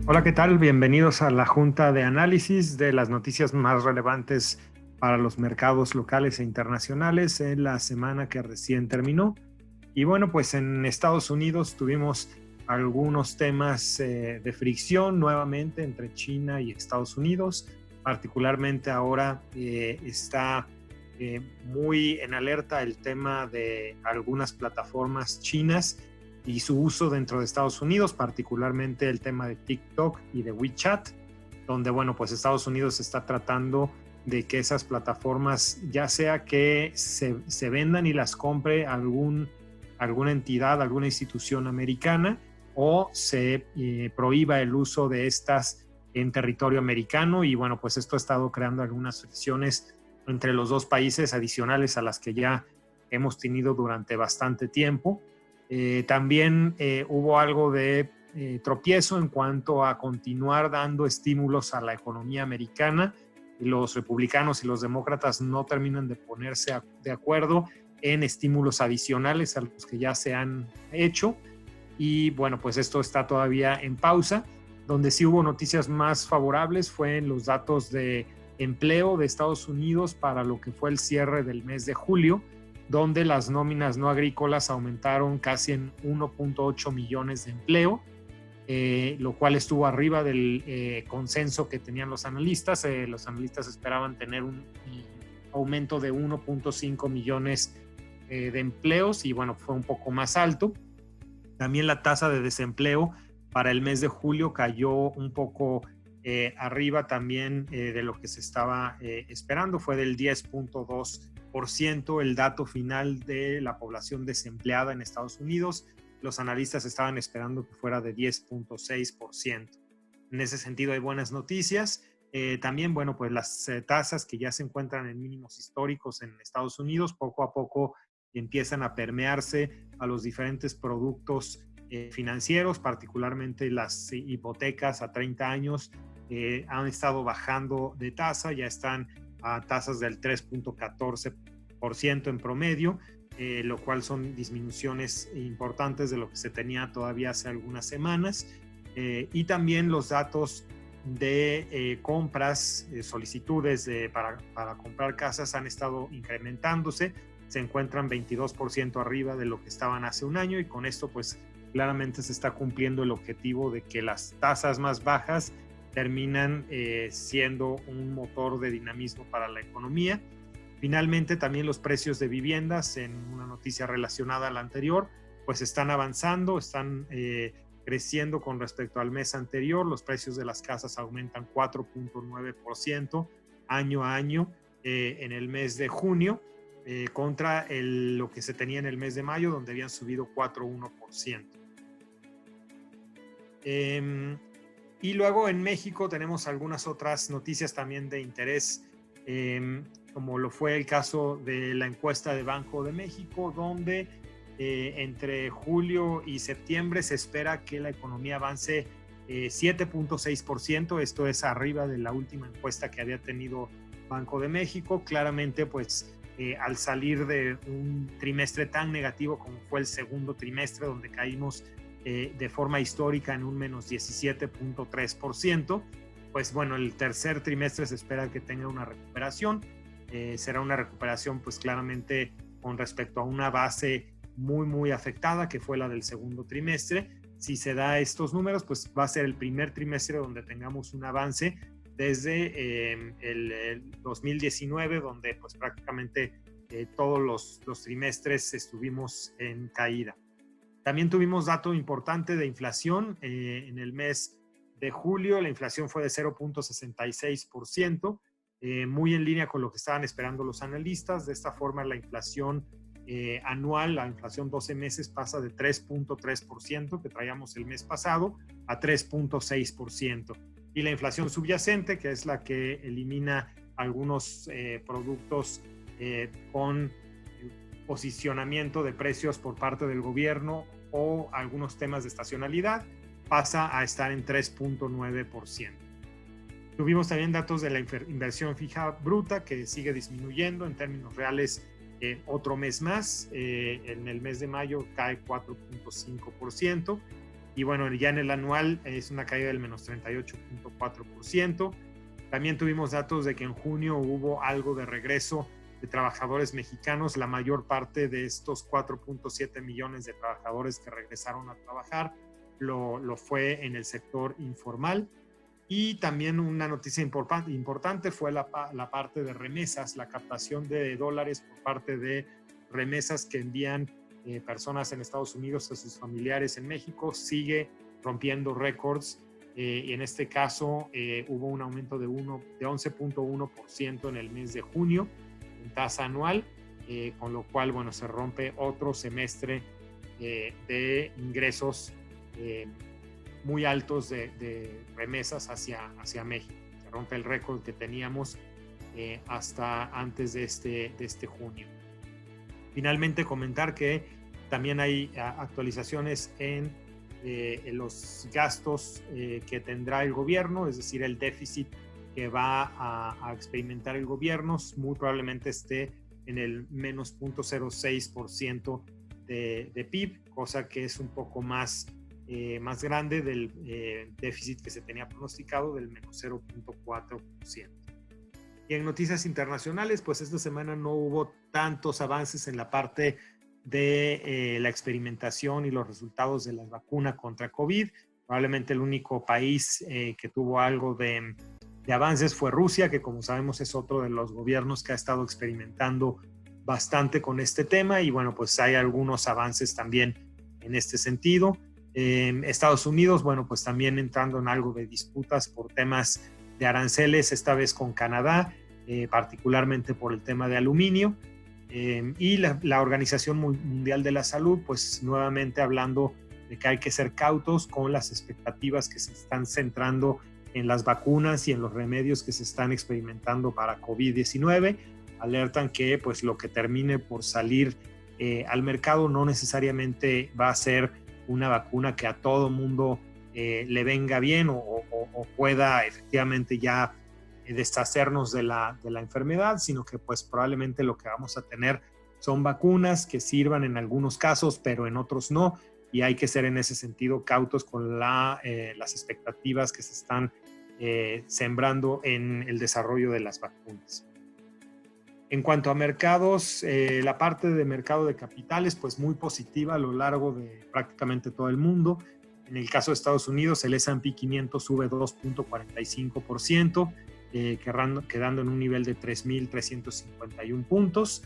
Hola, ¿qué tal? Bienvenidos a la Junta de Análisis de las noticias más relevantes para los mercados locales e internacionales en la semana que recién terminó. Y bueno, pues en Estados Unidos tuvimos algunos temas de fricción nuevamente entre China y Estados Unidos. Particularmente ahora está muy en alerta el tema de algunas plataformas chinas y su uso dentro de Estados Unidos, particularmente el tema de TikTok y de WeChat, donde, bueno, pues Estados Unidos está tratando de que esas plataformas, ya sea que se vendan y las compre alguna entidad, alguna institución americana, o se prohíba el uso de estas en territorio americano. Y bueno, pues esto ha estado creando algunas fricciones entre los dos países adicionales a las que ya hemos tenido durante bastante tiempo. También hubo algo de tropiezo en cuanto a continuar dando estímulos a la economía americana. Los republicanos y los demócratas no terminan de ponerse de acuerdo en estímulos adicionales a los que ya se han hecho. Y bueno, pues esto está todavía en pausa. Donde sí hubo noticias más favorables fue en los datos de empleo de Estados Unidos para lo que fue el cierre del mes de julio, donde las nóminas no agrícolas aumentaron casi en 1.8 millones de empleo, lo cual estuvo arriba del consenso que tenían los analistas. Los analistas esperaban tener un aumento de 1.5 millones de empleos y bueno, fue un poco más alto. También la tasa de desempleo para el mes de julio cayó un poco arriba también de lo que se estaba esperando, fue del 10.2%. El dato final de la población desempleada en Estados Unidos. Los analistas estaban esperando que fuera de 10.6%. En ese sentido hay buenas noticias. También, bueno, pues las tasas que ya se encuentran en mínimos históricos en Estados Unidos, poco a poco empiezan a permearse a los diferentes productos financieros, particularmente las hipotecas a 30 años han estado bajando de tasa, ya están a tasas del 3.14% en promedio, lo cual son disminuciones importantes de lo que se tenía todavía hace algunas semanas. Y también los datos de compras, solicitudes para comprar casas han estado incrementándose, se encuentran 22% arriba de lo que estaban hace un año, y con esto pues claramente se está cumpliendo el objetivo de que las tasas más bajas terminan siendo un motor de dinamismo para la economía. Finalmente, también los precios de viviendas, en una noticia relacionada a la anterior, pues están avanzando, están creciendo con respecto al mes anterior. Los precios de las casas aumentan 4.9% año a año en el mes de junio, contra lo que se tenía en el mes de mayo, donde habían subido 4.1%. Y luego en México tenemos algunas otras noticias también de interés, como lo fue el caso de la encuesta de Banco de México, donde entre julio y septiembre se espera que la economía avance 7.6%. Esto es arriba de la última encuesta que había tenido Banco de México. Claramente, pues al salir de un trimestre tan negativo como fue el segundo trimestre, donde caímos de forma histórica en un menos 17.3%, pues bueno, el tercer trimestre se espera que tenga una recuperación. Será una recuperación pues claramente con respecto a una base muy afectada que fue la del segundo trimestre. Si se da estos números, pues va a ser el primer trimestre donde tengamos un avance desde el 2019, donde pues prácticamente todos los trimestres estuvimos en caída. También tuvimos dato importante de inflación en el mes de julio. La inflación fue de 0.66%, muy en línea con lo que estaban esperando los analistas. De esta forma, la inflación anual, la inflación 12 meses, pasa de 3.3% que traíamos el mes pasado a 3.6%. Y la inflación subyacente, que es la que elimina algunos productos con posicionamiento de precios por parte del gobierno o algunos temas de estacionalidad, pasa a estar en 3.9%. Tuvimos también datos de la inversión fija bruta, que sigue disminuyendo en términos reales otro mes más. En el mes de mayo cae 4.5%. Y bueno, ya en el anual es una caída del menos 38.4%. También tuvimos datos de que en junio hubo algo de regreso de trabajadores mexicanos. La mayor parte de estos 4.7 millones de trabajadores que regresaron a trabajar lo fue en el sector informal. Y también una noticia importante fue la parte de remesas, la captación de dólares por parte de remesas que envían personas en Estados Unidos a sus familiares en México, sigue rompiendo récords. Y en este caso hubo un aumento de 11.1% en el mes de junio en tasa anual, con lo cual, bueno, se rompe otro semestre de ingresos muy altos de remesas hacia México. Se rompe el récord que teníamos hasta antes de este junio. Finalmente, comentar que también hay actualizaciones en los gastos que tendrá el gobierno, es decir, el déficit que va a experimentar el gobierno muy probablemente esté en el menos 0.06% de PIB, cosa que es un poco más grande del déficit que se tenía pronosticado del menos 0.4%. Y en noticias internacionales, pues esta semana no hubo tantos avances en la parte de la experimentación y los resultados de la vacuna contra COVID. Probablemente el único país que tuvo algo de avances fue Rusia, que como sabemos es otro de los gobiernos que ha estado experimentando bastante con este tema, y bueno, pues hay algunos avances también en este sentido. Estados Unidos, bueno, pues también entrando en algo de disputas por temas de aranceles, esta vez con Canadá, particularmente por el tema de aluminio. Y la Organización Mundial de la Salud, pues nuevamente hablando de que hay que ser cautos con las expectativas que se están centrando en las vacunas y en los remedios que se están experimentando para COVID-19. Alertan que pues lo que termine por salir al mercado no necesariamente va a ser una vacuna que a todo mundo le venga bien o pueda efectivamente ya deshacernos de la enfermedad, sino que pues probablemente lo que vamos a tener son vacunas que sirvan en algunos casos, pero en otros no, y hay que ser en ese sentido cautos con las expectativas que se están sembrando en el desarrollo de las vacunas. En cuanto a mercados, la parte de mercado de capitales, pues muy positiva a lo largo de prácticamente todo el mundo. En el caso de Estados Unidos, el S&P 500 sube 2.45%, quedando en un nivel de 3.351 puntos.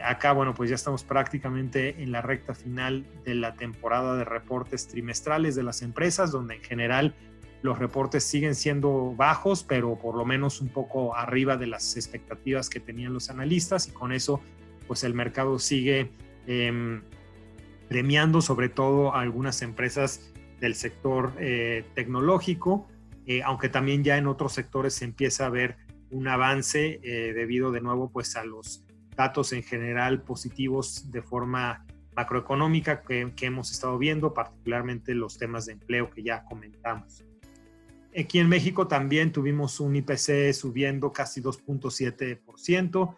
Acá, bueno, pues ya estamos prácticamente en la recta final de la temporada de reportes trimestrales de las empresas, donde en general los reportes siguen siendo bajos, pero por lo menos un poco arriba de las expectativas que tenían los analistas, y con eso pues el mercado sigue premiando sobre todo a algunas empresas del sector tecnológico, aunque también ya en otros sectores se empieza a ver un avance debido de nuevo pues a los datos en general positivos de forma macroeconómica que hemos estado viendo, particularmente los temas de empleo que ya comentamos. Aquí en México también tuvimos un IPC subiendo casi 2.7%,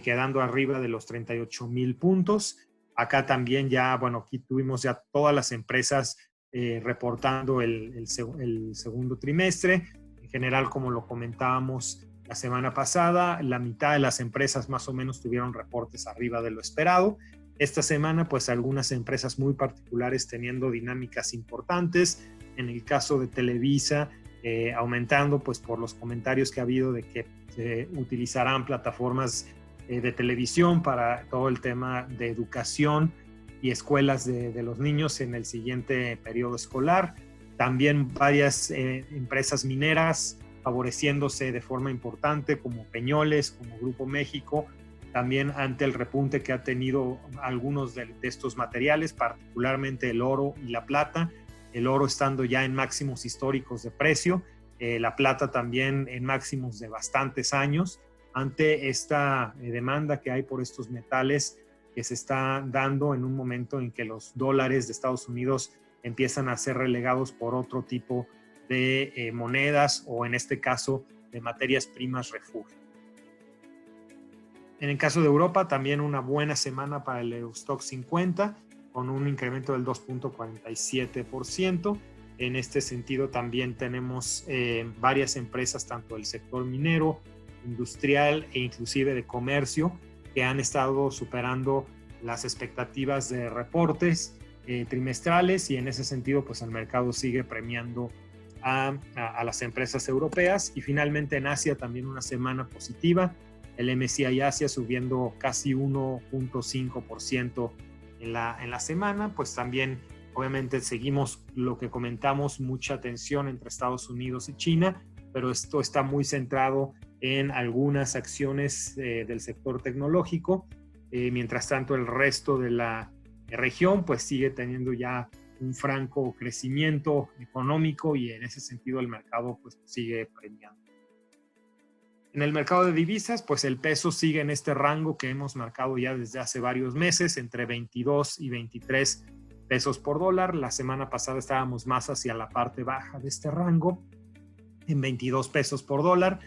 quedando arriba de los 38,000 puntos. Acá también ya, bueno, aquí tuvimos ya todas las empresas reportando el segundo trimestre. En general, como lo comentábamos la semana pasada, la mitad de las empresas más o menos tuvieron reportes arriba de lo esperado. Esta semana, pues algunas empresas muy particulares teniendo dinámicas importantes. En el caso de Televisa, aumentando pues por los comentarios que ha habido de que se utilizarán plataformas de televisión para todo el tema de educación y escuelas de los niños en el siguiente periodo escolar. También varias empresas mineras favoreciéndose de forma importante, como Peñoles, como Grupo México, también ante el repunte que ha tenido algunos de estos materiales, particularmente el oro y la plata. El oro estando ya en máximos históricos de precio, la plata también en máximos de bastantes años, ante esta demanda que hay por estos metales que se está dando en un momento en que los dólares de Estados Unidos empiezan a ser relegados por otro tipo de monedas o en este caso de materias primas refugio. En el caso de Europa, también una buena semana para el Eurostoxx 50, con un incremento del 2.47%. En este sentido también tenemos varias empresas, tanto del sector minero, industrial e inclusive de comercio, que han estado superando las expectativas de reportes trimestrales, y en ese sentido pues el mercado sigue premiando a las empresas europeas. Y finalmente en Asia también una semana positiva, el MSCI Asia subiendo casi 1.5% en la semana. Pues también obviamente seguimos lo que comentamos, mucha tensión entre Estados Unidos y China, pero esto está muy centrado en algunas acciones del sector tecnológico. Mientras tanto el resto de la región pues sigue teniendo ya un franco crecimiento económico, y en ese sentido el mercado pues sigue premiando. En el mercado de divisas, pues el peso sigue en este rango que hemos marcado ya desde hace varios meses, entre 22 y 23 pesos por dólar. La semana pasada estábamos más hacia la parte baja de este rango, en 22 pesos por dólar.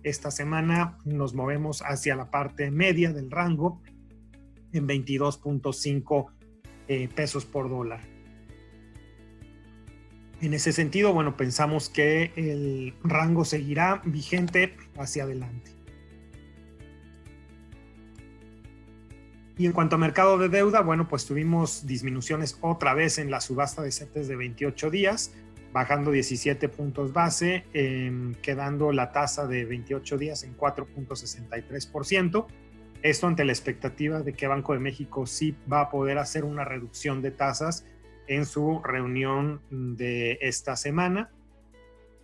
Esta semana nos movemos hacia la parte media del rango, en 22.5 pesos por dólar. En ese sentido, bueno, pensamos que el rango seguirá vigente hacia adelante. Y en cuanto a mercado de deuda, bueno, pues tuvimos disminuciones otra vez en la subasta de CETES de 28 días, bajando 17 puntos base, quedando la tasa de 28 días en 4.63%. Esto ante la expectativa de que Banco de México sí va a poder hacer una reducción de tasas en su reunión de esta semana.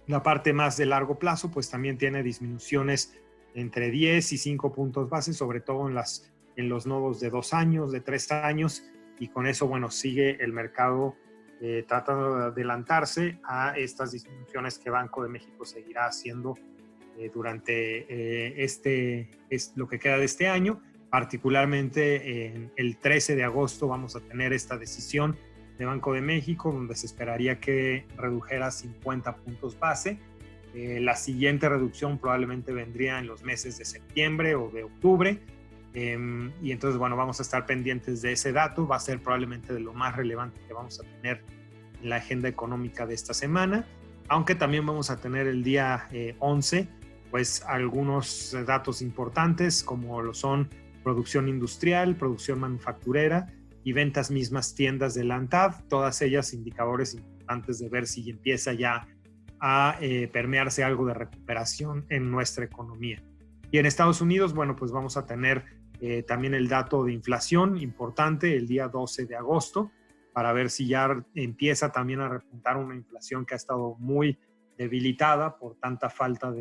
La parte más de largo plazo pues también tiene disminuciones entre 10 y 5 puntos base, sobre todo en los nodos de 2 años, de 3 años, y con eso, bueno, sigue el mercado tratando de adelantarse a estas disminuciones que Banco de México seguirá haciendo durante lo que queda de este año. Particularmente el 13 de agosto vamos a tener esta decisión de Banco de México, donde se esperaría que redujera 50 puntos base. La siguiente reducción probablemente vendría en los meses de septiembre o de octubre. Y entonces, bueno, vamos a estar pendientes de ese dato. Va a ser probablemente de lo más relevante que vamos a tener en la agenda económica de esta semana, aunque también vamos a tener el día 11, pues algunos datos importantes, como lo son producción industrial, producción manufacturera y ventas mismas tiendas de la ANTAD, todas ellas indicadores importantes de ver si empieza ya a permearse algo de recuperación en nuestra economía. Y en Estados Unidos, bueno, pues vamos a tener también el dato de inflación importante el día 12 de agosto, para ver si ya empieza también a repuntar una inflación que ha estado muy debilitada por tanta falta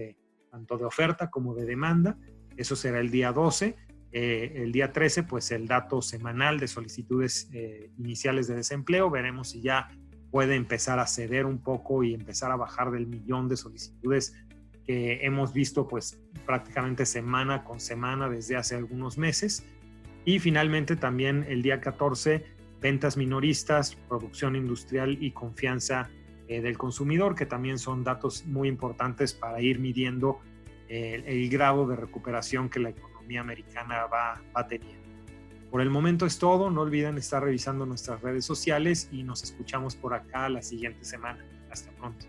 tanto de oferta como de demanda. Eso será el día 12. El día 13, pues el dato semanal de solicitudes iniciales de desempleo. Veremos si ya puede empezar a ceder un poco y empezar a bajar del 1,000,000 de solicitudes que hemos visto pues prácticamente semana con semana desde hace algunos meses. Y finalmente también el día 14, ventas minoristas, producción industrial y confianza del consumidor, que también son datos muy importantes para ir midiendo el grado de recuperación que la economía americana va teniendo. Por el momento es todo. No olviden estar revisando nuestras redes sociales y nos escuchamos por acá la siguiente semana. Hasta pronto.